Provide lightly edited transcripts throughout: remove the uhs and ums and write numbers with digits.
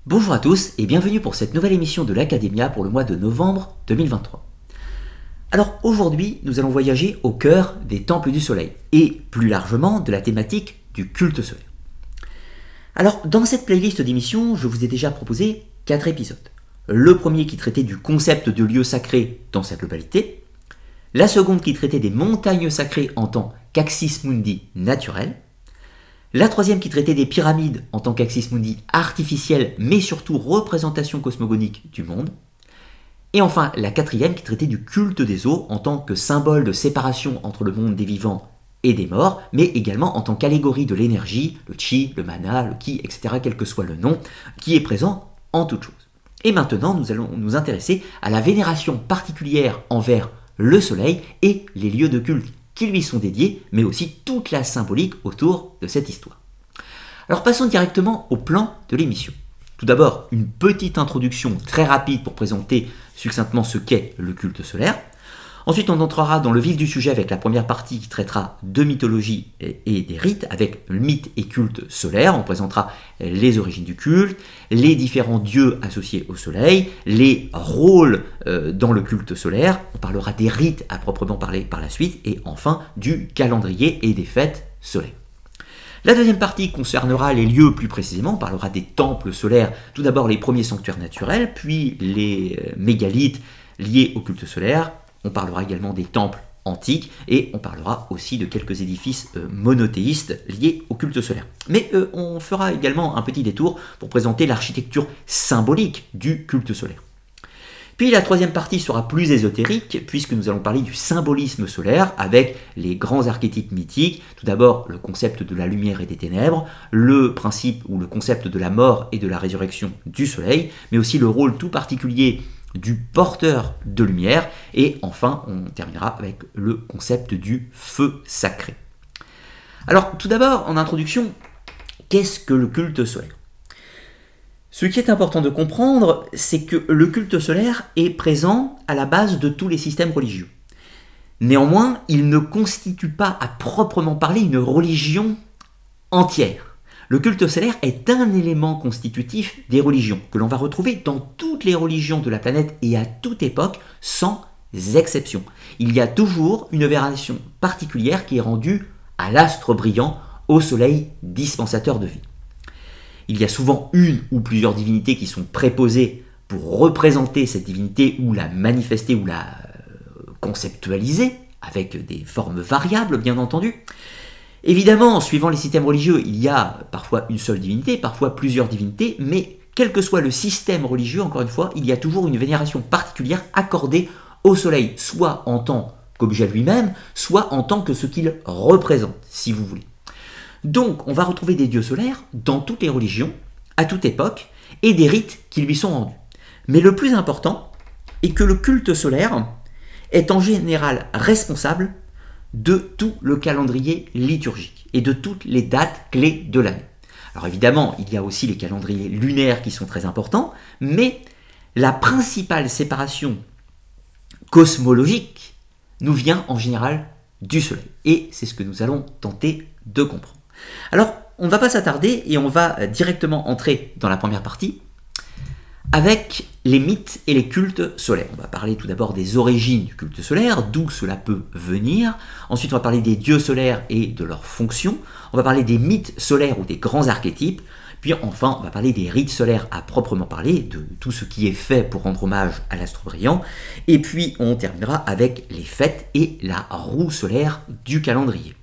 Bonjour à tous et bienvenue pour cette nouvelle émission de l'Academia pour le mois de novembre 2023. Alors aujourd'hui, nous allons voyager au cœur des temples du soleil et plus largement de la thématique du culte solaire. Alors dans cette playlist d'émissions, je vous ai déjà proposé 4 épisodes. Le premier qui traitait du concept de lieu sacré dans sa globalité, la seconde qui traitait des montagnes sacrées en tant qu'axis mundi naturel, la troisième qui traitait des pyramides en tant qu'axis mundi artificiel, mais surtout représentation cosmogonique du monde. Et enfin, la quatrième qui traitait du culte des eaux en tant que symbole de séparation entre le monde des vivants et des morts, mais également en tant qu'allégorie de l'énergie, le chi, le mana, le ki, etc., quel que soit le nom, qui est présent en toute chose. Et maintenant, nous allons nous intéresser à la vénération particulière envers le soleil et les lieux de culte qui lui sont dédiés, mais aussi toute la symbolique autour de cette histoire. Alors passons directement au plan de l'émission. Tout d'abord, une petite introduction très rapide pour présenter succinctement ce qu'est le culte solaire. Ensuite, on entrera dans le vif du sujet avec la première partie qui traitera de mythologie et des rites, avec mythe et culte solaire. On présentera les origines du culte, les différents dieux associés au soleil, les rôles dans le culte solaire. On parlera des rites à proprement parler par la suite, et enfin du calendrier et des fêtes solaires. La deuxième partie concernera les lieux plus précisément, on parlera des temples solaires, tout d'abord les premiers sanctuaires naturels, puis les mégalithes liés au culte solaire. On parlera également des temples antiques et on parlera aussi de quelques édifices monothéistes liés au culte solaire. Mais on fera également un petit détour pour présenter l'architecture symbolique du culte solaire. Puis la troisième partie sera plus ésotérique puisque nous allons parler du symbolisme solaire avec les grands archétypes mythiques. Tout d'abord le concept de la lumière et des ténèbres, le principe ou le concept de la mort et de la résurrection du soleil, mais aussi le rôle tout particulier du porteur de lumière, et enfin on terminera avec le concept du feu sacré. Alors tout d'abord en introduction, qu'est-ce que le culte solaire ? Ce qui est important de comprendre, c'est que le culte solaire est présent à la base de tous les systèmes religieux. Néanmoins, il ne constitue pas à proprement parler une religion entière. Le culte solaire est un élément constitutif des religions, que l'on va retrouver dans toutes les religions de la planète et à toute époque, sans exception. Il y a toujours une vénération particulière qui est rendue à l'astre brillant, au soleil dispensateur de vie. Il y a souvent une ou plusieurs divinités qui sont préposées pour représenter cette divinité ou la manifester ou la conceptualiser, avec des formes variables bien entendu. Évidemment, suivant les systèmes religieux, il y a parfois une seule divinité, parfois plusieurs divinités, mais quel que soit le système religieux, encore une fois, il y a toujours une vénération particulière accordée au soleil, soit en tant qu'objet lui-même, soit en tant que ce qu'il représente, si vous voulez. Donc, on va retrouver des dieux solaires dans toutes les religions, à toute époque, et des rites qui lui sont rendus. Mais le plus important est que le culte solaire est en général responsable de tout le calendrier liturgique et de toutes les dates clés de l'année. Alors évidemment, il y a aussi les calendriers lunaires qui sont très importants, mais la principale séparation cosmologique nous vient en général du soleil. Et c'est ce que nous allons tenter de comprendre. Alors, on ne va pas s'attarder et on va directement entrer dans la première partie avec les mythes et les cultes solaires. On va parler tout d'abord des origines du culte solaire, d'où cela peut venir. Ensuite, on va parler des dieux solaires et de leurs fonctions. On va parler des mythes solaires ou des grands archétypes. Puis enfin, on va parler des rites solaires à proprement parler, de tout ce qui est fait pour rendre hommage à l'astre brillant. Et puis, on terminera avec les fêtes et la roue solaire du calendrier.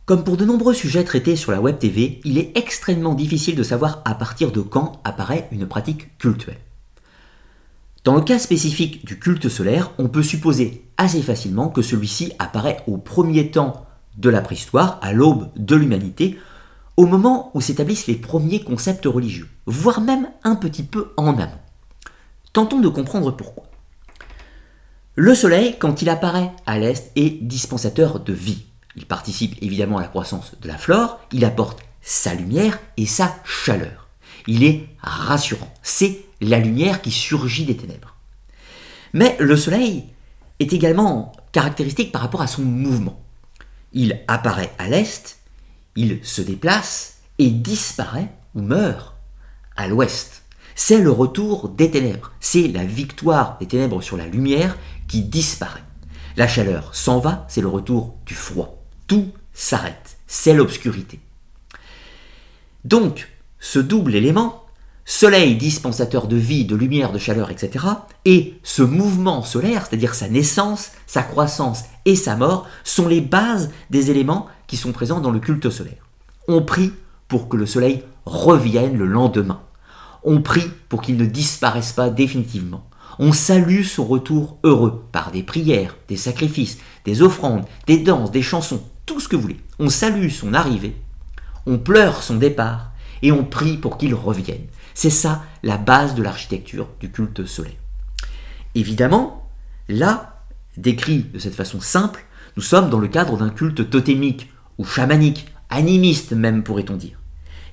Comme pour de nombreux sujets traités sur la Web TV, il est extrêmement difficile de savoir à partir de quand apparaît une pratique cultuelle. Dans le cas spécifique du culte solaire, on peut supposer assez facilement que celui-ci apparaît au premier temps de la préhistoire, à l'aube de l'humanité, au moment où s'établissent les premiers concepts religieux, voire même un petit peu en amont. Tentons de comprendre pourquoi. Le soleil, quand il apparaît à l'est, est dispensateur de vie. Il participe évidemment à la croissance de la flore, il apporte sa lumière et sa chaleur. Il est rassurant, c'est la lumière qui surgit des ténèbres. Mais le soleil est également caractéristique par rapport à son mouvement. Il apparaît à l'est, il se déplace et disparaît ou meurt à l'ouest. C'est le retour des ténèbres, c'est la victoire des ténèbres sur la lumière qui disparaît. La chaleur s'en va, c'est le retour du froid. Tout s'arrête, c'est l'obscurité. Donc, ce double élément, soleil dispensateur de vie, de lumière, de chaleur, etc., et ce mouvement solaire, c'est-à-dire sa naissance, sa croissance et sa mort, sont les bases des éléments qui sont présents dans le culte solaire. On prie pour que le soleil revienne le lendemain. On prie pour qu'il ne disparaisse pas définitivement. On salue son retour heureux par des prières, des sacrifices, des offrandes, des danses, des chansons, tout ce que vous voulez. On salue son arrivée, on pleure son départ et on prie pour qu'il revienne. C'est ça la base de l'architecture du culte solaire. Évidemment, là, décrit de cette façon simple, nous sommes dans le cadre d'un culte totémique ou chamanique, animiste même pourrait-on dire.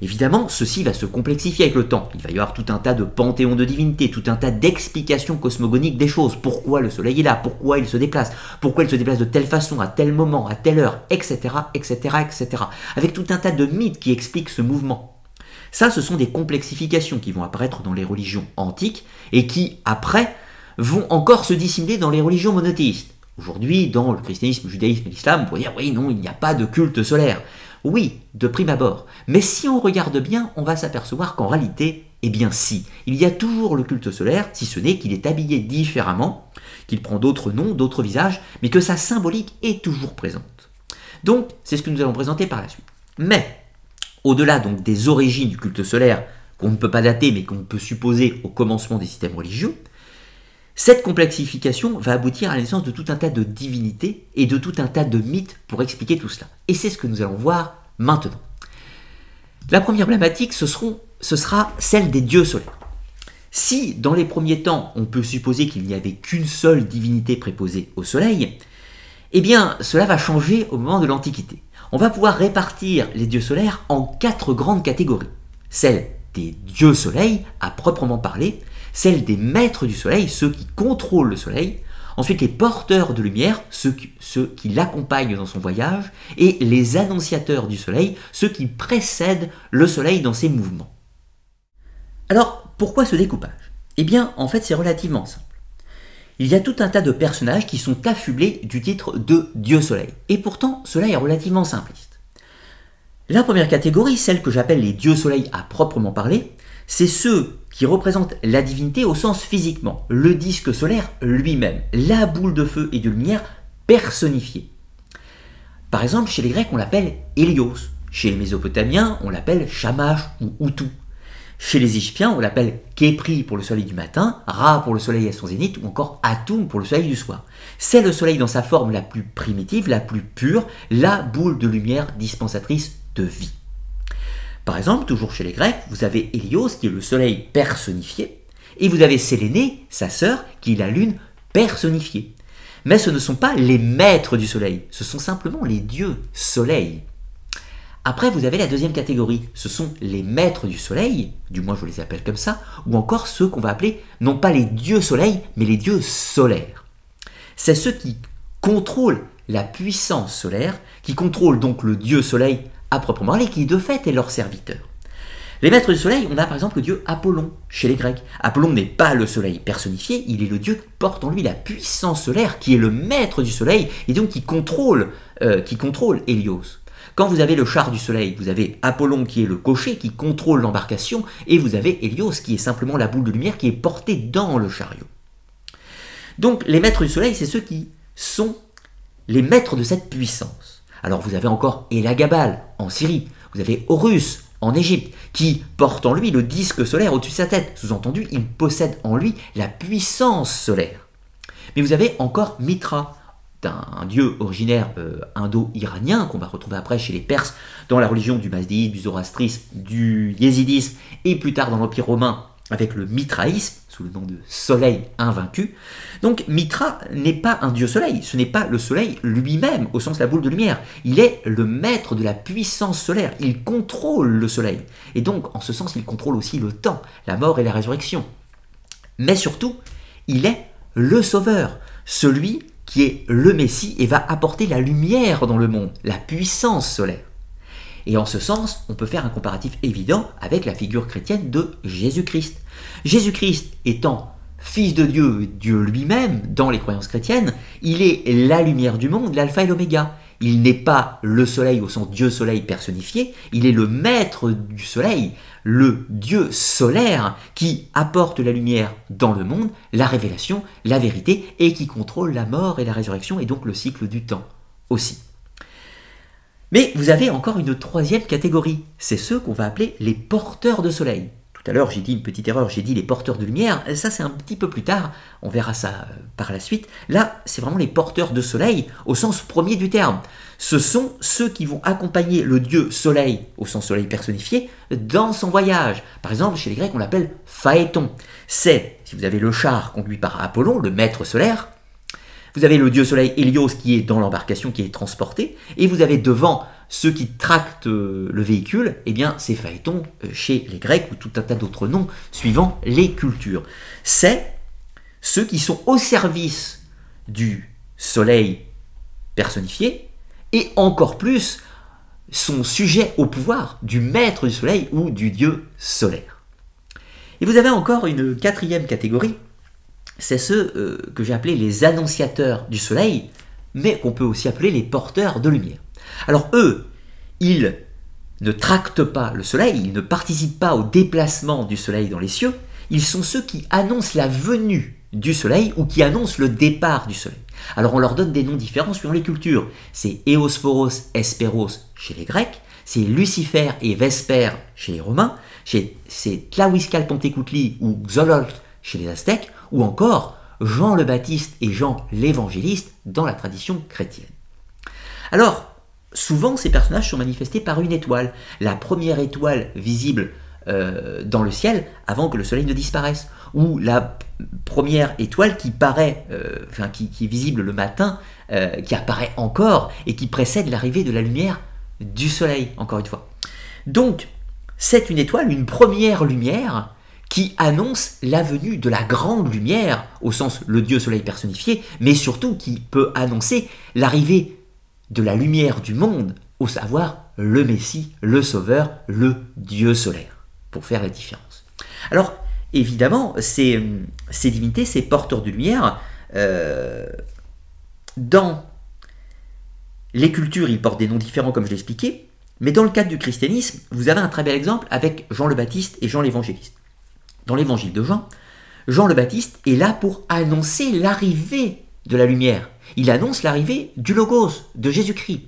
Évidemment, ceci va se complexifier avec le temps. Il va y avoir tout un tas de panthéons de divinités, tout un tas d'explications cosmogoniques des choses. Pourquoi le soleil est là, pourquoi il se déplace de telle façon, à tel moment, à telle heure, etc., etc., etc. Avec tout un tas de mythes qui expliquent ce mouvement. Ça, ce sont des complexifications qui vont apparaître dans les religions antiques et qui, après, vont encore se dissimuler dans les religions monothéistes. Aujourd'hui, dans le christianisme, le judaïsme et l'islam, on pourrait dire, oui, non, il n'y a pas de culte solaire. Oui, de prime abord. Mais si on regarde bien, on va s'apercevoir qu'en réalité, eh bien si, il y a toujours le culte solaire, si ce n'est qu'il est habillé différemment, qu'il prend d'autres noms, d'autres visages, mais que sa symbolique est toujours présente. Donc, c'est ce que nous allons présenter par la suite. Mais, au-delà donc des origines du culte solaire, qu'on ne peut pas dater, mais qu'on peut supposer au commencement des systèmes religieux, cette complexification va aboutir à la naissance de tout un tas de divinités et de tout un tas de mythes pour expliquer tout cela. Et c'est ce que nous allons voir maintenant. La première problématique, ce sera celle des dieux solaires. Si, dans les premiers temps, on peut supposer qu'il n'y avait qu'une seule divinité préposée au soleil, eh bien, cela va changer au moment de l'Antiquité. On va pouvoir répartir les dieux solaires en 4 grandes catégories. Celle des dieux soleil, à proprement parler, celle des maîtres du soleil, ceux qui contrôlent le soleil, ensuite les porteurs de lumière, ceux qui l'accompagnent dans son voyage, et les annonciateurs du soleil, ceux qui précèdent le soleil dans ses mouvements. Alors, pourquoi ce découpage? Eh bien, en fait, c'est relativement simple. Il y a tout un tas de personnages qui sont affublés du titre de Dieu Soleil, et pourtant, cela est relativement simpliste. La première catégorie, celle que j'appelle les dieux soleil à proprement parler, c'est ceux qui représentent la divinité au sens physiquement, le disque solaire lui-même, la boule de feu et de lumière personnifiée. Par exemple, chez les Grecs, on l'appelle Hélios. Chez les Mésopotamiens, on l'appelle Shamash ou Utu. Chez les Égyptiens, on l'appelle Khépri pour le soleil du matin, Ra pour le soleil à son zénith, ou encore Atum pour le soleil du soir. C'est le soleil dans sa forme la plus primitive, la plus pure, la boule de lumière dispensatrice de vie. Par exemple, toujours chez les Grecs, vous avez Hélios qui est le soleil personnifié, et vous avez Sélénée, sa sœur, qui est la lune personnifiée. Mais ce ne sont pas les maîtres du soleil, ce sont simplement les dieux soleil. Après, vous avez la deuxième catégorie, ce sont les maîtres du soleil, du moins je les appelle comme ça, ou encore ceux qu'on va appeler non pas les dieux soleil, mais les dieux solaires. C'est ceux qui contrôlent la puissance solaire, qui contrôlent donc le dieu soleil à proprement parler, qui de fait est leur serviteur. Les maîtres du soleil, on a par exemple le dieu Apollon chez les Grecs. Apollon n'est pas le soleil personnifié, il est le dieu qui porte en lui la puissance solaire, qui est le maître du soleil, et donc qui contrôle Hélios. Quand vous avez le char du soleil, vous avez Apollon qui est le cocher, qui contrôle l'embarcation, et vous avez Hélios qui est simplement la boule de lumière qui est portée dans le chariot. Donc les maîtres du soleil, c'est ceux qui sont les maîtres de cette puissance. Alors vous avez encore Elagabal en Syrie, vous avez Horus en Égypte, qui porte en lui le disque solaire au-dessus de sa tête. Sous-entendu, il possède en lui la puissance solaire. Mais vous avez encore Mitra, un dieu originaire indo-iranien, qu'on va retrouver après chez les Perses, dans la religion du mazdéisme, du zoroastrisme, du yézidisme, et plus tard dans l'Empire romain, avec le mitraïsme, sous le nom de soleil invaincu. Donc Mitra n'est pas un dieu soleil, ce n'est pas le soleil lui-même, au sens de la boule de lumière. Il est le maître de la puissance solaire, il contrôle le soleil. Et donc, en ce sens, il contrôle aussi le temps, la mort et la résurrection. Mais surtout, il est le sauveur, celui qui est le Messie et va apporter la lumière dans le monde, la puissance solaire. Et en ce sens, on peut faire un comparatif évident avec la figure chrétienne de Jésus-Christ. Jésus-Christ étant Fils de Dieu, Dieu lui-même, dans les croyances chrétiennes, il est la lumière du monde, l'alpha et l'oméga. Il n'est pas le soleil au sens Dieu soleil personnifié, il est le maître du soleil, le Dieu solaire qui apporte la lumière dans le monde, la révélation, la vérité, et qui contrôle la mort et la résurrection, et donc le cycle du temps aussi. Mais vous avez encore une troisième catégorie, c'est ceux qu'on va appeler les porteurs de soleil. Tout à l'heure, j'ai dit une petite erreur, j'ai dit les porteurs de lumière, ça c'est un petit peu plus tard, on verra ça par la suite. Là, c'est vraiment les porteurs de soleil au sens premier du terme. Ce sont ceux qui vont accompagner le dieu soleil, au sens soleil personnifié, dans son voyage. Par exemple, chez les Grecs, on l'appelle Phaéton. C'est, si vous avez le char conduit par Apollon, le maître solaire, vous avez le dieu soleil Hélios qui est dans l'embarcation, qui est transporté, et vous avez devant ceux qui tractent le véhicule, eh bien c'est Phaéton chez les Grecs ou tout un tas d'autres noms suivant les cultures. C'est ceux qui sont au service du soleil personnifié et encore plus sont sujets au pouvoir du maître du soleil ou du dieu solaire. Et vous avez encore une quatrième catégorie, c'est ceux que j'ai appelés les annonciateurs du soleil, mais qu'on peut aussi appeler les porteurs de lumière. Alors eux, ils ne tractent pas le soleil, ils ne participent pas au déplacement du soleil dans les cieux, ils sont ceux qui annoncent la venue du soleil ou qui annoncent le départ du soleil. Alors on leur donne des noms différents suivant les cultures. C'est Eosphoros, Hesperos chez les Grecs, c'est Lucifer et Vesper chez les Romains, c'est Tlahuizcal Pantecoutli ou Xolotl chez les Aztèques, ou encore Jean le Baptiste et Jean l'Évangéliste dans la tradition chrétienne. Alors, souvent ces personnages sont manifestés par une étoile, la première étoile visible dans le ciel avant que le soleil ne disparaisse, ou la première étoile qui paraît, qui est visible le matin, qui apparaît encore et qui précède l'arrivée de la lumière du soleil, encore une fois. Donc, c'est une étoile, une première lumière qui annonce la venue de la grande lumière, au sens le Dieu soleil personnifié, mais surtout qui peut annoncer l'arrivée de la lumière du monde, au savoir le Messie, le Sauveur, le Dieu solaire, pour faire la différence. Alors, évidemment, ces divinités, ces porteurs de lumière, dans les cultures, ils portent des noms différents, comme je l'ai expliqué, mais dans le cadre du christianisme, vous avez un très bel exemple avec Jean le Baptiste et Jean l'Évangéliste. Dans l'évangile de Jean, Jean le Baptiste est là pour annoncer l'arrivée de la lumière. Il annonce l'arrivée du Logos, de Jésus-Christ.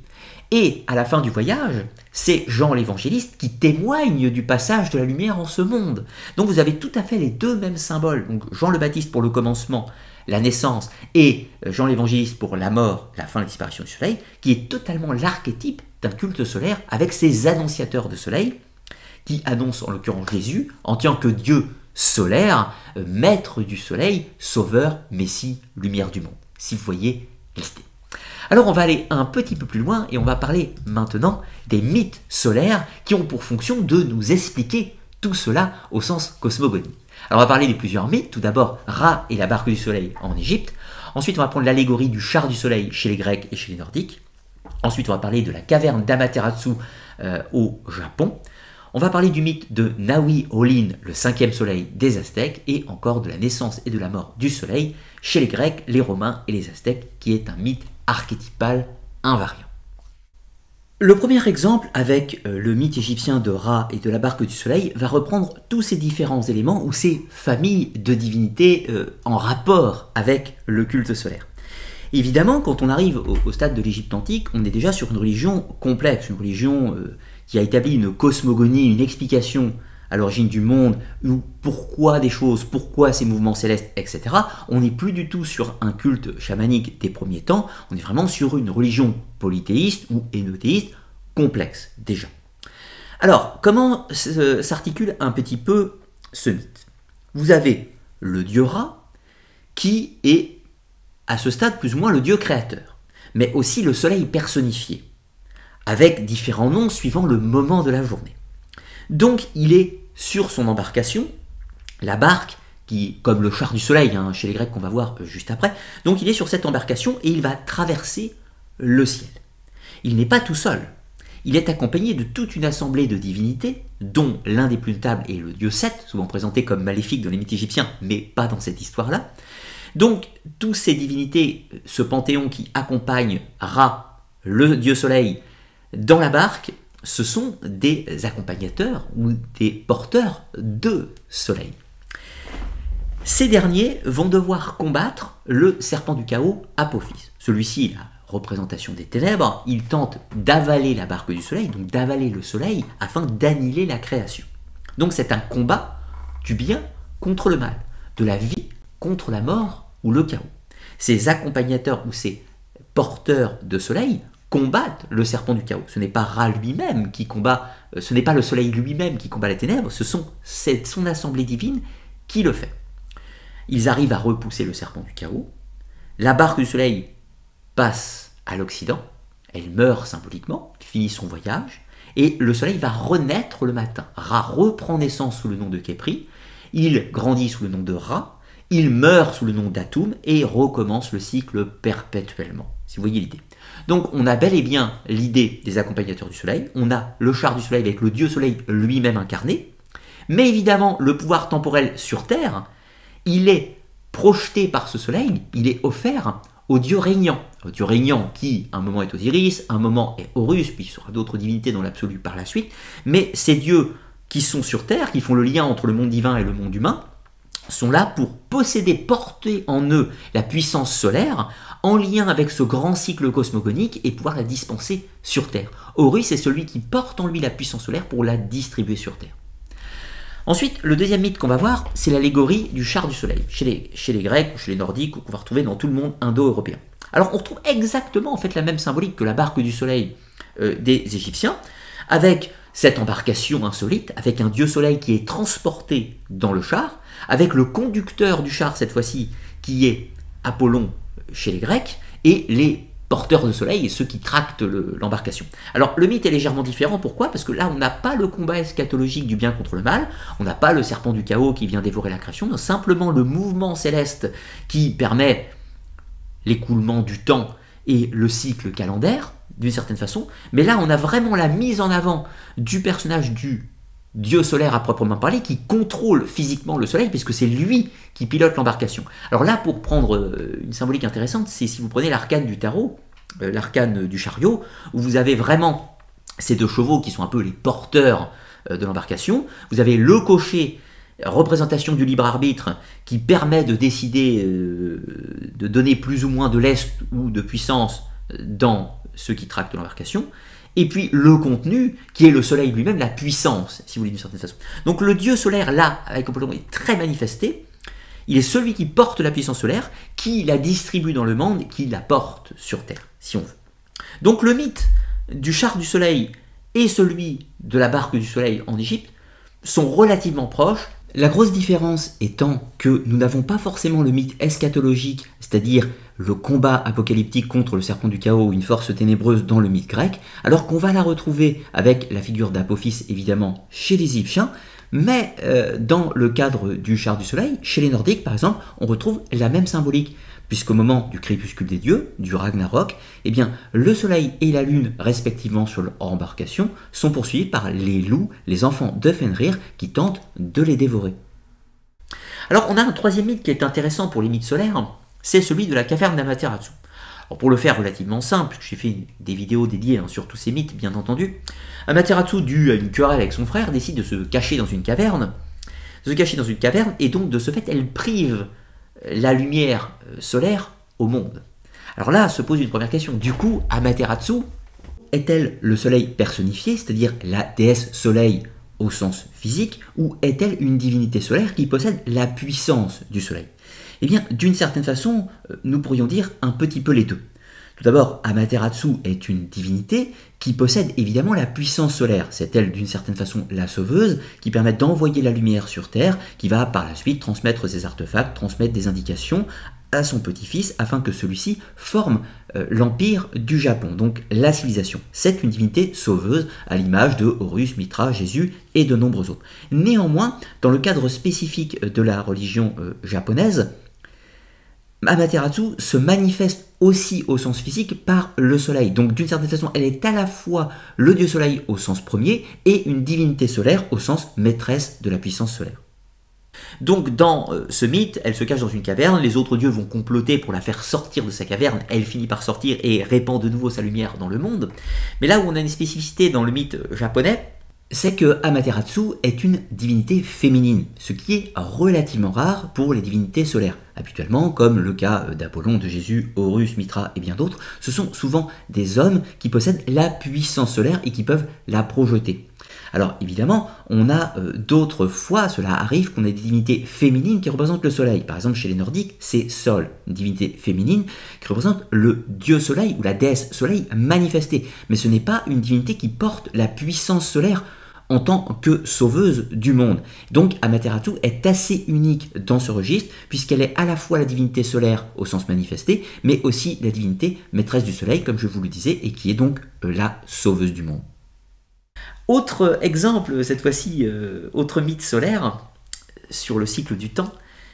Et à la fin du voyage, c'est Jean l'évangéliste qui témoigne du passage de la lumière en ce monde. Donc vous avez tout à fait les deux mêmes symboles. Donc Jean le Baptiste pour le commencement, la naissance, et Jean l'évangéliste pour la mort, la fin, la disparition du soleil, qui est totalement l'archétype d'un culte solaire avec ses annonciateurs de soleil, qui annoncent en l'occurrence Jésus en tant que Dieu solaire, maître du soleil, sauveur, messie, lumière du monde. Si vous voyez l'idée. Alors on va aller un petit peu plus loin et on va parler maintenant des mythes solaires qui ont pour fonction de nous expliquer tout cela au sens cosmogonique. Alors on va parler de plusieurs mythes. Tout d'abord, Ra et la barque du soleil en Égypte. Ensuite on va prendre l'allégorie du char du soleil chez les Grecs et chez les Nordiques. Ensuite on va parler de la caverne d'Amaterasu au Japon. On va parler du mythe de Nahui Olin, le cinquième soleil des Aztèques, et encore de la naissance et de la mort du soleil chez les Grecs, les Romains et les Aztèques, qui est un mythe archétypal invariant. Le premier exemple avec le mythe égyptien de Ra et de la barque du soleil va reprendre tous ces différents éléments ou ces familles de divinités en rapport avec le culte solaire. Évidemment, quand on arrive au stade de l'Égypte antique, on est déjà sur une religion complexe, une religion qui a établi une cosmogonie, une explication à l'origine du monde, ou pourquoi des choses, pourquoi ces mouvements célestes, etc. On n'est plus du tout sur un culte chamanique des premiers temps, on est vraiment sur une religion polythéiste ou énothéiste complexe déjà. Alors, comment s'articule un petit peu ce mythe? Vous avez le dieu Ra, qui est à ce stade plus ou moins le dieu créateur, mais aussi le soleil personnifié, avec différents noms suivant le moment de la journée. Donc il est sur son embarcation, la barque, qui, comme le char du soleil chez les Grecs qu'on va voir juste après, donc il est sur cette embarcation et il va traverser le ciel. Il n'est pas tout seul. il est accompagné de toute une assemblée de divinités, dont l'un des plus notables est le dieu Seth, souvent présenté comme maléfique dans les mythes égyptiens, mais pas dans cette histoire-là. Donc, toutes ces divinités, ce panthéon qui accompagne Ra, le dieu soleil, dans la barque, ce sont des accompagnateurs ou des porteurs de soleil. Ces derniers vont devoir combattre le serpent du chaos, Apophis. Celui-ci, la représentation des ténèbres, il tente d'avaler la barque du soleil, donc d'avaler le soleil, afin d'annihiler la création. Donc c'est un combat du bien contre le mal, de la vie contre la mort ou le chaos. Ces accompagnateurs ou ces porteurs de soleil combattent le serpent du chaos. Ce n'est pas Ra lui-même qui combat, ce n'est pas le soleil lui-même qui combat les ténèbres, c'est son assemblée divine qui le fait. Ils arrivent à repousser le serpent du chaos. La barque du soleil passe à l'Occident. Elle meurt symboliquement, finit son voyage. Et le soleil va renaître le matin. Ra reprend naissance sous le nom de Khepri. Il grandit sous le nom de Ra. Il meurt sous le nom d'Atum et recommence le cycle perpétuellement. Si vous voyez l'idée. Donc on a bel et bien l'idée des accompagnateurs du soleil. On a le char du soleil avec le dieu soleil lui-même incarné. Mais évidemment, le pouvoir temporel sur Terre, il est projeté par ce soleil, il est offert au dieu régnant. Au dieu régnant qui, un moment est Osiris, un moment est Horus, puis il sera d'autres divinités dans l'absolu par la suite. Mais ces dieux qui sont sur Terre, qui font le lien entre le monde divin et le monde humain, sont là pour posséder, porter en eux la puissance solaire, en lien avec ce grand cycle cosmogonique et pouvoir la dispenser sur Terre. Horus est celui qui porte en lui la puissance solaire pour la distribuer sur Terre. Ensuite, le deuxième mythe qu'on va voir, c'est l'allégorie du char du soleil, chez les Grecs ou chez les Nordiques, ou qu'on va retrouver dans tout le monde indo-européen. Alors on retrouve exactement en fait la même symbolique que la barque du soleil des Égyptiens, avec cette embarcation insolite, avec un dieu soleil qui est transporté dans le char, avec le conducteur du char cette fois-ci, qui est Apollon chez les Grecs, et les porteurs de soleil et ceux qui tractent l'embarcation. Alors le mythe est légèrement différent, pourquoi? Parce que là on n'a pas le combat eschatologique du bien contre le mal, on n'a pas le serpent du chaos qui vient dévorer la création, mais simplement le mouvement céleste qui permet l'écoulement du temps et le cycle calendaire, d'une certaine façon, mais là on a vraiment la mise en avant du personnage du dieu solaire à proprement parler, qui contrôle physiquement le soleil, puisque c'est lui qui pilote l'embarcation. Alors là, pour prendre une symbolique intéressante, c'est si vous prenez l'arcane du tarot, l'arcane du chariot, où vous avez vraiment ces deux chevaux qui sont un peu les porteurs de l'embarcation. Vous avez le cocher, représentation du libre arbitre, qui permet de décider, de donner plus ou moins de lest ou de puissance dans ceux qui tractent l'embarcation. Et puis le contenu, qui est le soleil lui-même, la puissance, si vous voulez d'une certaine façon. Donc le dieu solaire, là, avec Apollon, est très manifesté. Il est celui qui porte la puissance solaire, qui la distribue dans le monde, qui la porte sur Terre, si on veut. Donc le mythe du char du soleil et celui de la barque du soleil en Égypte sont relativement proches. La grosse différence étant que nous n'avons pas forcément le mythe eschatologique, c'est-à-dire le combat apocalyptique contre le serpent du chaos ou une force ténébreuse dans le mythe grec, alors qu'on va la retrouver avec la figure d'Apophis évidemment chez les Égyptiens, mais dans le cadre du char du soleil, chez les Nordiques par exemple, on retrouve la même symbolique, puisqu'au moment du crépuscule des dieux, du Ragnarok, eh bien, le soleil et la lune, respectivement sur leur embarcation, sont poursuivis par les loups, les enfants de Fenrir, qui tentent de les dévorer. Alors on a un troisième mythe qui est intéressant pour les mythes solaires, c'est celui de la caverne d'Amaterasu. Alors pour le faire relativement simple, j'ai fait des vidéos dédiées sur tous ces mythes, bien entendu, Amaterasu, dû à une querelle avec son frère, décide de se cacher dans une caverne, et donc de ce fait, elle prive la lumière solaire au monde. Alors là se pose une première question. Du coup, Amaterasu est-elle le soleil personnifié, c'est-à-dire la déesse soleil au sens physique, ou est-elle une divinité solaire qui possède la puissance du soleil? Eh bien, d'une certaine façon, nous pourrions dire un petit peu les deux. Tout d'abord, Amaterasu est une divinité qui possède évidemment la puissance solaire. C'est elle, d'une certaine façon, la sauveuse, qui permet d'envoyer la lumière sur Terre, qui va par la suite transmettre ses artefacts, transmettre des indications à son petit-fils, afin que celui-ci forme l'empire du Japon, donc la civilisation. C'est une divinité sauveuse, à l'image de Horus, Mitra, Jésus et de nombreux autres. Néanmoins, dans le cadre spécifique de la religion japonaise, Amaterasu se manifeste aussi au sens physique par le soleil. Donc d'une certaine façon, elle est à la fois le dieu soleil au sens premier et une divinité solaire au sens maîtresse de la puissance solaire. Donc dans ce mythe, elle se cache dans une caverne, les autres dieux vont comploter pour la faire sortir de sa caverne, elle finit par sortir et répand de nouveau sa lumière dans le monde. Mais là où on a une spécificité dans le mythe japonais, c'est que Amaterasu est une divinité féminine, ce qui est relativement rare pour les divinités solaires. Habituellement, comme le cas d'Apollon, de Jésus, Horus, Mitra et bien d'autres, ce sont souvent des hommes qui possèdent la puissance solaire et qui peuvent la projeter. Alors évidemment, on a d'autres fois, cela arrive, qu'on ait des divinités féminines qui représentent le soleil. Par exemple, chez les Nordiques, c'est Sol, une divinité féminine qui représente le dieu soleil ou la déesse soleil manifestée. Mais ce n'est pas une divinité qui porte la puissance solaire en tant que sauveuse du monde. Donc Amaterasu est assez unique dans ce registre, puisqu'elle est à la fois la divinité solaire au sens manifesté, mais aussi la divinité maîtresse du soleil, comme je vous le disais, et qui est donc la sauveuse du monde. Autre exemple, cette fois-ci, autre mythe solaire sur le cycle du temps,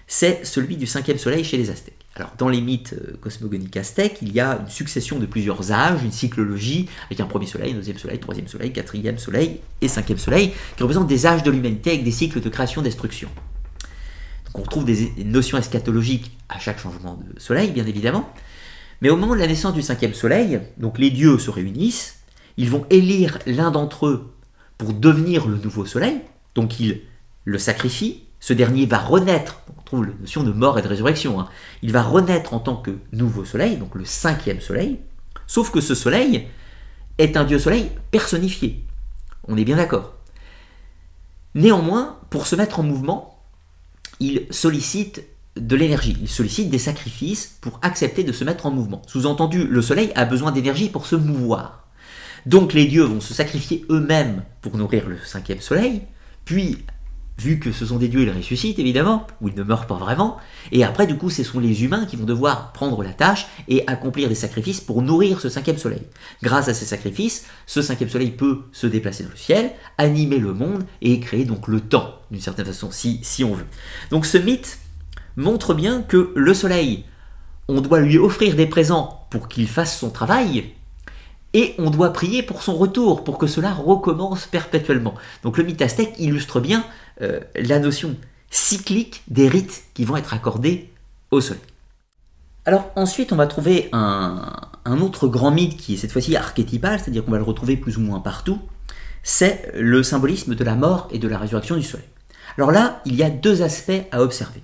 c'est celui du 5e soleil chez les Aztèques. Alors, dans les mythes cosmogoniques aztèques, il y a une succession de plusieurs âges, une cyclologie, avec un premier soleil, un deuxième soleil, troisième soleil, quatrième soleil et 5e soleil, qui représentent des âges de l'humanité avec des cycles de création-destruction. Donc, on retrouve des notions eschatologiques à chaque changement de soleil, bien évidemment. Mais au moment de la naissance du 5e soleil, donc les dieux se réunissent, ils vont élire l'un d'entre eux pour devenir le nouveau soleil, donc ils le sacrifient, ce dernier va renaître, on trouve la notion de mort et de résurrection, il va renaître en tant que nouveau soleil, donc le 5e soleil, sauf que ce soleil est un dieu soleil personnifié, on est bien d'accord. Néanmoins, pour se mettre en mouvement, il sollicite de l'énergie, il sollicite des sacrifices pour accepter de se mettre en mouvement. Sous-entendu, le soleil a besoin d'énergie pour se mouvoir. Donc les dieux vont se sacrifier eux-mêmes pour nourrir le 5e soleil, puis, vu que ce sont des dieux, ils ressuscitent évidemment, ou ils ne meurent pas vraiment, et après du coup ce sont les humains qui vont devoir prendre la tâche et accomplir des sacrifices pour nourrir ce 5e soleil. Grâce à ces sacrifices, ce 5e soleil peut se déplacer dans le ciel, animer le monde et créer donc le temps, d'une certaine façon, si on veut. Donc ce mythe montre bien que le soleil, on doit lui offrir des présents pour qu'il fasse son travail, et on doit prier pour son retour, pour que cela recommence perpétuellement. Donc le mythe aztèque illustre bien la notion cyclique des rites qui vont être accordés au soleil. Alors ensuite, on va trouver un autre grand mythe qui est cette fois-ci archétypal, c'est-à-dire qu'on va le retrouver plus ou moins partout, c'est le symbolisme de la mort et de la résurrection du soleil. Alors là, il y a deux aspects à observer.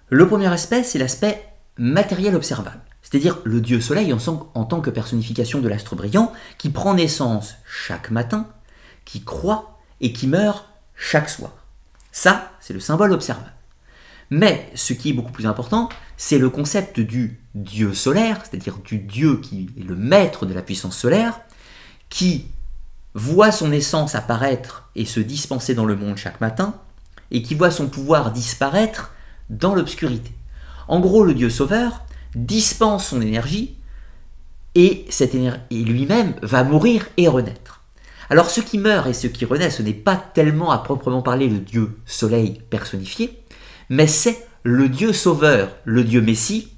Le premier aspect, c'est l'aspect matériel observable. C'est-à-dire le dieu soleil en tant que personnification de l'astre brillant, qui prend naissance chaque matin, qui croît et qui meurt chaque soir. Ça, c'est le symbole observable. Mais ce qui est beaucoup plus important, c'est le concept du dieu solaire, c'est-à-dire du dieu qui est le maître de la puissance solaire, qui voit son essence apparaître et se dispenser dans le monde chaque matin, et qui voit son pouvoir disparaître dans l'obscurité. En gros, le dieu sauveur dispense son énergie et lui-même va mourir et renaître. Alors ce qui meurt et ce qui renaît, ce n'est pas tellement à proprement parler le dieu soleil personnifié, mais c'est le dieu sauveur, le dieu messie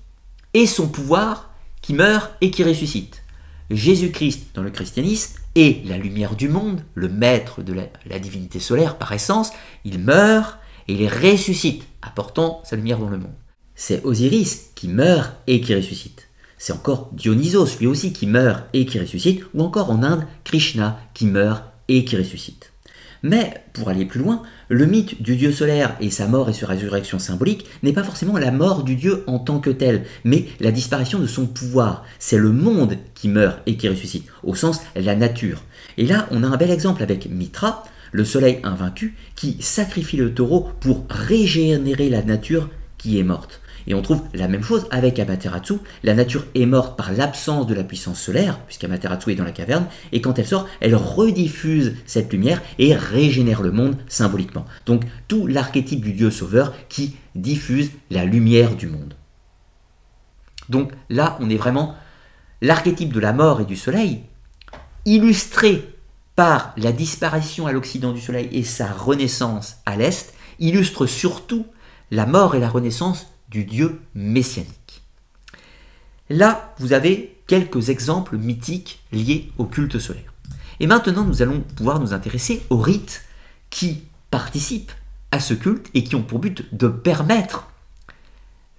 et son pouvoir qui meurt et qui ressuscite. Jésus-Christ dans le christianisme est la lumière du monde, le maître de la divinité solaire par essence, il meurt et il ressuscite, apportant sa lumière dans le monde. C'est Osiris qui meurt et qui ressuscite. C'est encore Dionysos, lui aussi, qui meurt et qui ressuscite, ou encore en Inde, Krishna qui meurt et qui ressuscite. Mais, pour aller plus loin, le mythe du dieu solaire et sa mort et sa résurrection symbolique n'est pas forcément la mort du dieu en tant que tel, mais la disparition de son pouvoir. C'est le monde qui meurt et qui ressuscite, au sens la nature. Et là, on a un bel exemple avec Mitra, le soleil invaincu, qui sacrifie le taureau pour régénérer la nature qui est morte. Et on trouve la même chose avec Amaterasu. La nature est morte par l'absence de la puissance solaire, puisqu'Amaterasu est dans la caverne, et quand elle sort, elle rediffuse cette lumière et régénère le monde symboliquement. Donc tout l'archétype du dieu sauveur qui diffuse la lumière du monde. Donc là, on est vraiment l'archétype de la mort et du soleil, illustré par la disparition à l'occident du soleil et sa renaissance à l'est, illustre surtout la mort et la renaissance du Dieu messianique. Là, vous avez quelques exemples mythiques liés au culte solaire. Et maintenant, nous allons pouvoir nous intéresser aux rites qui participent à ce culte et qui ont pour but de permettre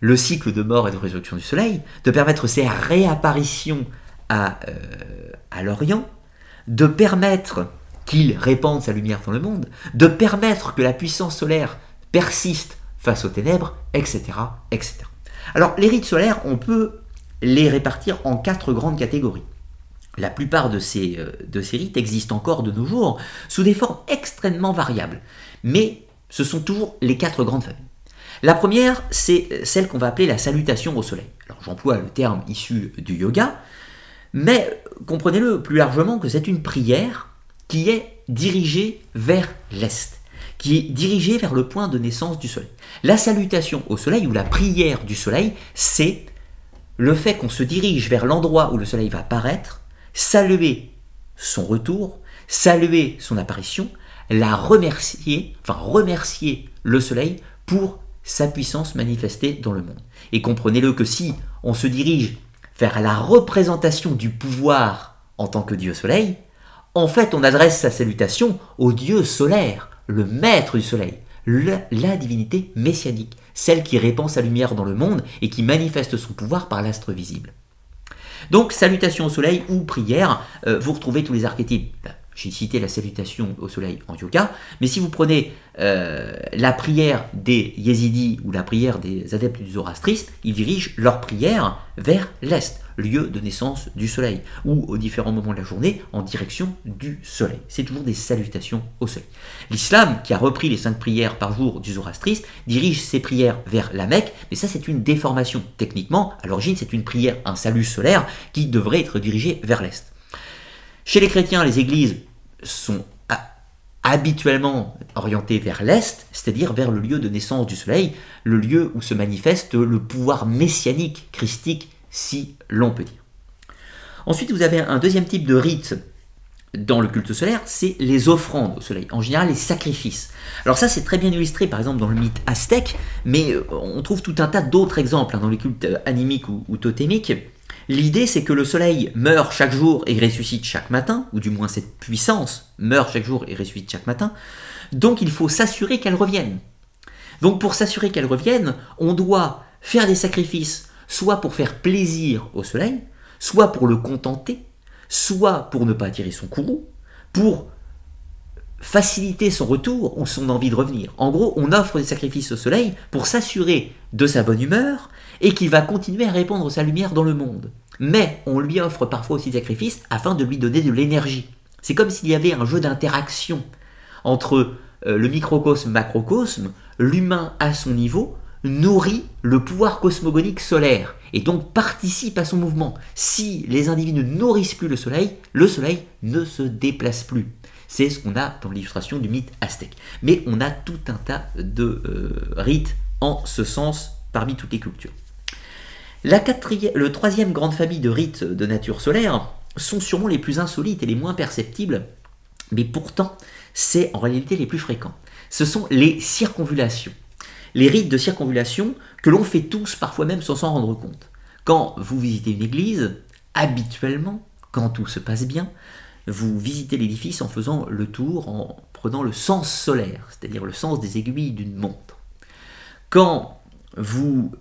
le cycle de mort et de résurrection du soleil, de permettre ses réapparitions à l'Orient, de permettre qu'il répande sa lumière dans le monde, de permettre que la puissance solaire persiste face aux ténèbres, etc., etc. Alors, les rites solaires, on peut les répartir en 4 grandes catégories. La plupart de ces rites existent encore de nos jours sous des formes extrêmement variables, mais ce sont toujours les 4 grandes familles. La première, c'est celle qu'on va appeler la salutation au soleil. Alors j'emploie le terme issu du yoga, mais comprenez-le plus largement que c'est une prière qui est dirigée vers l'est, qui est dirigée vers le point de naissance du soleil. La salutation au soleil ou la prière du soleil, c'est le fait qu'on se dirige vers l'endroit où le soleil va apparaître, saluer son retour, saluer son apparition, remercier le soleil pour sa puissance manifestée dans le monde. Et comprenez-le que si on se dirige vers la représentation du pouvoir en tant que Dieu soleil, en fait on adresse sa salutation au Dieu solaire, le maître du soleil, la divinité messianique, celle qui répand sa lumière dans le monde et qui manifeste son pouvoir par l'astre visible. Donc, salutation au soleil ou prière, vous retrouvez tous les archétypes. J'ai cité la salutation au soleil en yoga, mais si vous prenez la prière des yézidis ou la prière des adeptes du zoroastrisme, ils dirigent leur prière vers l'est, lieu de naissance du soleil, ou aux différents moments de la journée en direction du soleil. C'est toujours des salutations au soleil. L'islam, qui a repris les 5 prières par jour du zoroastrisme, dirige ses prières vers la Mecque, mais ça c'est une déformation. Techniquement, à l'origine, c'est une prière, un salut solaire, qui devrait être dirigé vers l'est. Chez les chrétiens, les églises sont habituellement orientées vers l'est, c'est-à-dire vers le lieu de naissance du soleil, le lieu où se manifeste le pouvoir messianique, christique, si l'on peut dire. Ensuite, vous avez un deuxième type de rite dans le culte solaire, c'est les offrandes au soleil, en général les sacrifices. Alors ça, c'est très bien illustré par exemple dans le mythe aztèque, mais on trouve tout un tas d'autres exemples dans les cultes animiques ou totémiques. L'idée, c'est que le soleil meurt chaque jour et ressuscite chaque matin, ou du moins cette puissance meurt chaque jour et ressuscite chaque matin, donc il faut s'assurer qu'elle revienne. Donc pour s'assurer qu'elle revienne, on doit faire des sacrifices, soit pour faire plaisir au soleil, soit pour le contenter, soit pour ne pas attirer son courroux, pour faciliter son retour ou son envie de revenir. En gros, on offre des sacrifices au soleil pour s'assurer de sa bonne humeur et qu'il va continuer à répandre sa lumière dans le monde. Mais on lui offre parfois aussi des sacrifices afin de lui donner de l'énergie. C'est comme s'il y avait un jeu d'interaction entre le microcosme, macrocosme, l'humain à son niveau nourrit le pouvoir cosmogonique solaire et donc participe à son mouvement. Si les individus ne nourrissent plus le soleil ne se déplace plus. C'est ce qu'on a dans l'illustration du mythe aztèque. Mais on a tout un tas de rites en ce sens parmi toutes les cultures. Le troisième grande famille de rites de nature solaire sont sûrement les plus insolites et les moins perceptibles, mais pourtant c'est en réalité les plus fréquents. Ce sont les circonvulations. Les rites de circonvulation que l'on fait tous, parfois même sans s'en rendre compte. Quand vous visitez une église, habituellement, quand tout se passe bien, vous visitez l'édifice en faisant le tour, en prenant le sens solaire, c'est-à-dire le sens des aiguilles d'une montre. Quand vous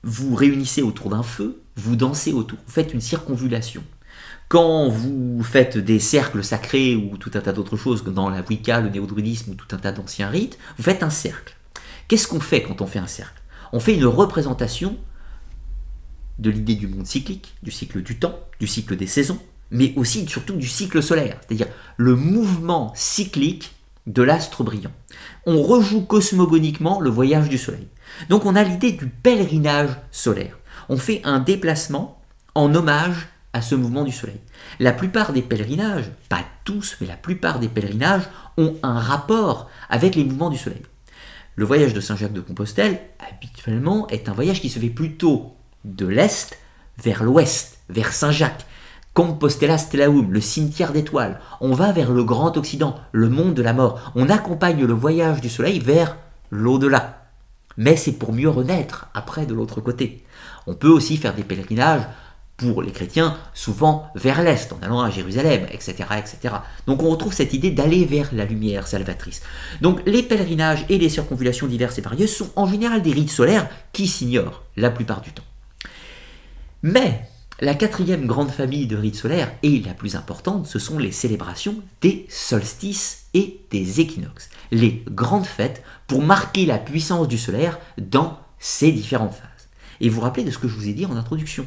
vous réunissez autour d'un feu, vous dansez autour, vous faites une circonvulation. Quand vous faites des cercles sacrés ou tout un tas d'autres choses, comme dans la Wicca, le néo-druidisme ou tout un tas d'anciens rites, vous faites un cercle. Qu'est-ce qu'on fait quand on fait un cercle? On fait une représentation de l'idée du monde cyclique, du cycle du temps, du cycle des saisons, mais aussi surtout du cycle solaire, c'est-à-dire le mouvement cyclique de l'astre brillant. On rejoue cosmogoniquement le voyage du soleil. Donc on a l'idée du pèlerinage solaire. On fait un déplacement en hommage à ce mouvement du soleil. La plupart des pèlerinages, pas tous, mais la plupart des pèlerinages ont un rapport avec les mouvements du soleil. Le voyage de Saint-Jacques de Compostelle, habituellement, est un voyage qui se fait plutôt de l'est vers l'ouest, vers Saint-Jacques. Compostela Stellaum, le cimetière d'étoiles. On va vers le grand Occident, le monde de la mort. On accompagne le voyage du soleil vers l'au-delà. mais c'est pour mieux renaître après de l'autre côté. On peut aussi faire des pèlerinages pour les chrétiens, souvent vers l'Est, en allant à Jérusalem, etc., etc. Donc on retrouve cette idée d'aller vers la lumière salvatrice. Donc les pèlerinages et les circonvulations diverses et varieuses sont en général des rites solaires qui s'ignorent la plupart du temps. Mais la quatrième grande famille de rites solaires, et la plus importante, ce sont les célébrations des solstices et des équinoxes. Les grandes fêtes pour marquer la puissance du solaire dans ses différentes phases. Et vous vous rappelez de ce que je vous ai dit en introduction.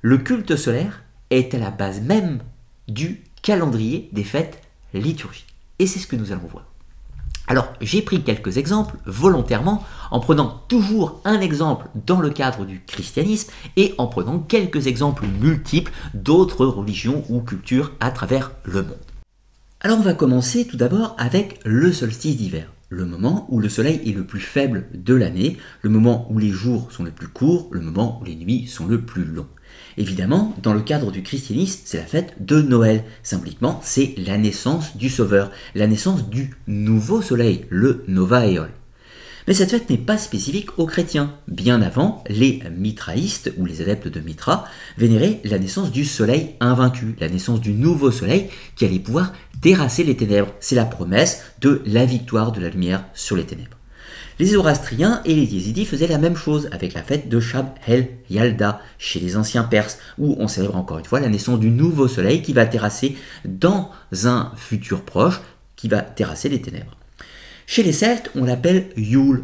Le culte solaire est à la base même du calendrier des fêtes liturgiques. Et c'est ce que nous allons voir. Alors, j'ai pris quelques exemples volontairement, en prenant toujours un exemple dans le cadre du christianisme et en prenant quelques exemples multiples d'autres religions ou cultures à travers le monde. Alors, on va commencer tout d'abord avec le solstice d'hiver, le moment où le soleil est le plus faible de l'année, le moment où les jours sont les plus courts, le moment où les nuits sont le plus longs. Évidemment, dans le cadre du christianisme, c'est la fête de Noël. Symboliquement, c'est la naissance du Sauveur, la naissance du nouveau soleil, le Nova Aeol. Mais cette fête n'est pas spécifique aux chrétiens. Bien avant, les mitraïstes, ou les adeptes de Mitra, vénéraient la naissance du soleil invaincu, la naissance du nouveau soleil qui allait pouvoir terrasser les ténèbres. C'est la promesse de la victoire de la lumière sur les ténèbres. Les Zoroastriens et les Yézidis faisaient la même chose avec la fête de Shab el Yalda chez les anciens Perses, où on célèbre encore une fois la naissance du nouveau soleil qui va terrasser dans un futur proche, qui va terrasser les ténèbres. Chez les Celtes, on l'appelle Yule.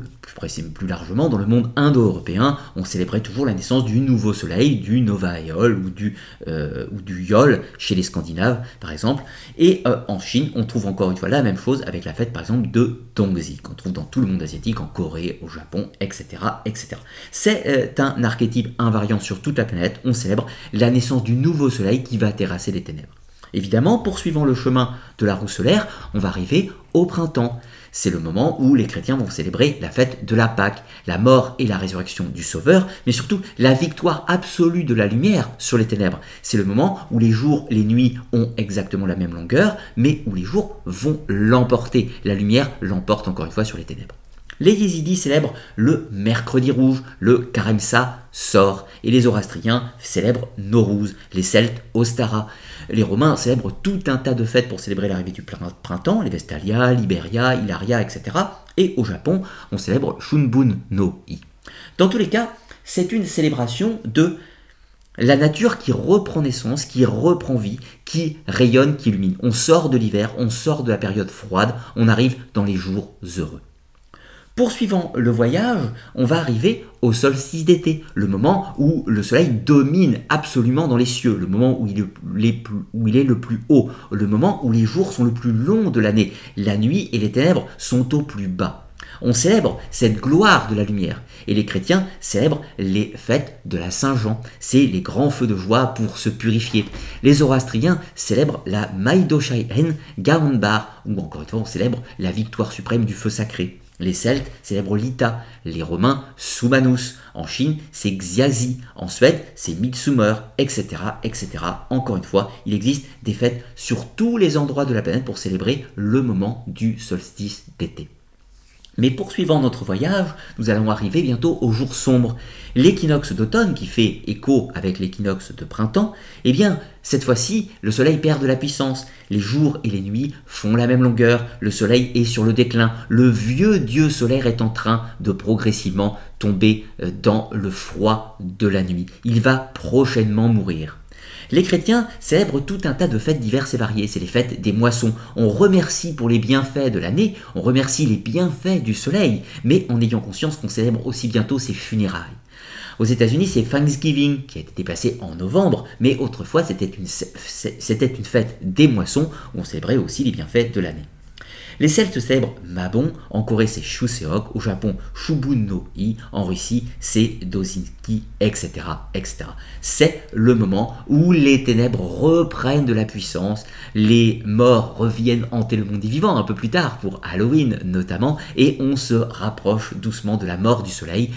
Plus largement, dans le monde indo-européen, on célébrait toujours la naissance du nouveau soleil, du Nova Aeol ou du Yol chez les Scandinaves, par exemple. Et en Chine, on trouve encore une fois la même chose avec la fête, par exemple, de Tongzi, qu'on trouve dans tout le monde asiatique, en Corée, au Japon, etc. etc. C'est un archétype invariant sur toute la planète. On célèbre la naissance du nouveau soleil qui va terrasser les ténèbres. Évidemment, poursuivant le chemin de la roue solaire, on va arriver au printemps. C'est le moment où les chrétiens vont célébrer la fête de la Pâque, la mort et la résurrection du Sauveur, mais surtout la victoire absolue de la lumière sur les ténèbres. C'est le moment où les jours, les nuits ont exactement la même longueur, mais où les jours vont l'emporter. La lumière l'emporte encore une fois sur les ténèbres. Les Yézidis célèbrent le mercredi rouge, le Karemsa sort, et les Zoroastriens célèbrent Nowruz, les Celtes Ostara. Les Romains célèbrent tout un tas de fêtes pour célébrer l'arrivée du printemps, les Vestalia, Liberia, Hilaria, etc. Et au Japon, on célèbre Shunbun no I. Dans tous les cas, c'est une célébration de la nature qui reprend naissance, qui reprend vie, qui rayonne, qui illumine. On sort de l'hiver, on sort de la période froide, on arrive dans les jours heureux. Poursuivant le voyage, on va arriver au solstice d'été, le moment où le soleil domine absolument dans les cieux, le moment où il est le plus haut, le moment où les jours sont le plus longs de l'année, la nuit et les ténèbres sont au plus bas. On célèbre cette gloire de la lumière, et les chrétiens célèbrent les fêtes de la Saint-Jean, c'est les grands feux de joie pour se purifier. Les Zoroastriens célèbrent la Maïdoshaïen Gaonbar, où encore une fois on célèbre la victoire suprême du feu sacré. Les Celtes célèbrent l'Ita, les Romains Sumanus, en Chine c'est Xiazi, en Suède c'est Midsummer, etc., etc. Encore une fois, il existe des fêtes sur tous les endroits de la planète pour célébrer le moment du solstice d'été. Mais poursuivant notre voyage, nous allons arriver bientôt au jour sombre. L'équinoxe d'automne, qui fait écho avec l'équinoxe de printemps, eh bien, cette fois-ci, le soleil perd de la puissance. Les jours et les nuits font la même longueur, le soleil est sur le déclin. Le vieux dieu solaire est en train de progressivement tomber dans le froid de la nuit. Il va prochainement mourir. Les chrétiens célèbrent tout un tas de fêtes diverses et variées, c'est les fêtes des moissons. On remercie pour les bienfaits de l'année, on remercie les bienfaits du soleil, mais en ayant conscience qu'on célèbre aussi bientôt ses funérailles. Aux États-Unis, c'est Thanksgiving qui a été déplacé en novembre, mais autrefois c'était une fête des moissons où on célébrait aussi les bienfaits de l'année. Les Celtes célèbrent Mabon, en Corée c'est Chuseok, au Japon Shubun no I, en Russie c'est Dozinki, etc., etc. C'est le moment où les ténèbres reprennent de la puissance, les morts reviennent hanter le monde des vivants un peu plus tard, pour Halloween notamment, et on se rapproche doucement de la mort du soleil,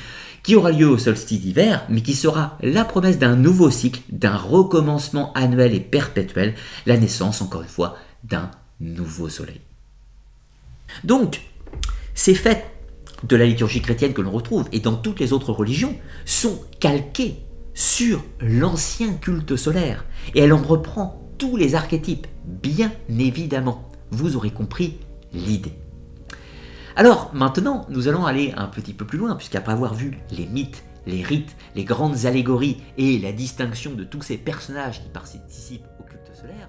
qui aura lieu au solstice d'hiver, mais qui sera la promesse d'un nouveau cycle, d'un recommencement annuel et perpétuel, la naissance encore une fois d'un nouveau soleil. Donc, ces fêtes de la liturgie chrétienne que l'on retrouve et dans toutes les autres religions sont calquées sur l'ancien culte solaire. Et elle en reprend tous les archétypes, bien évidemment. Vous aurez compris l'idée. Alors maintenant, nous allons aller un petit peu plus loin, puisqu'après avoir vu les mythes, les rites, les grandes allégories et la distinction de tous ces personnages qui participent au culte solaire,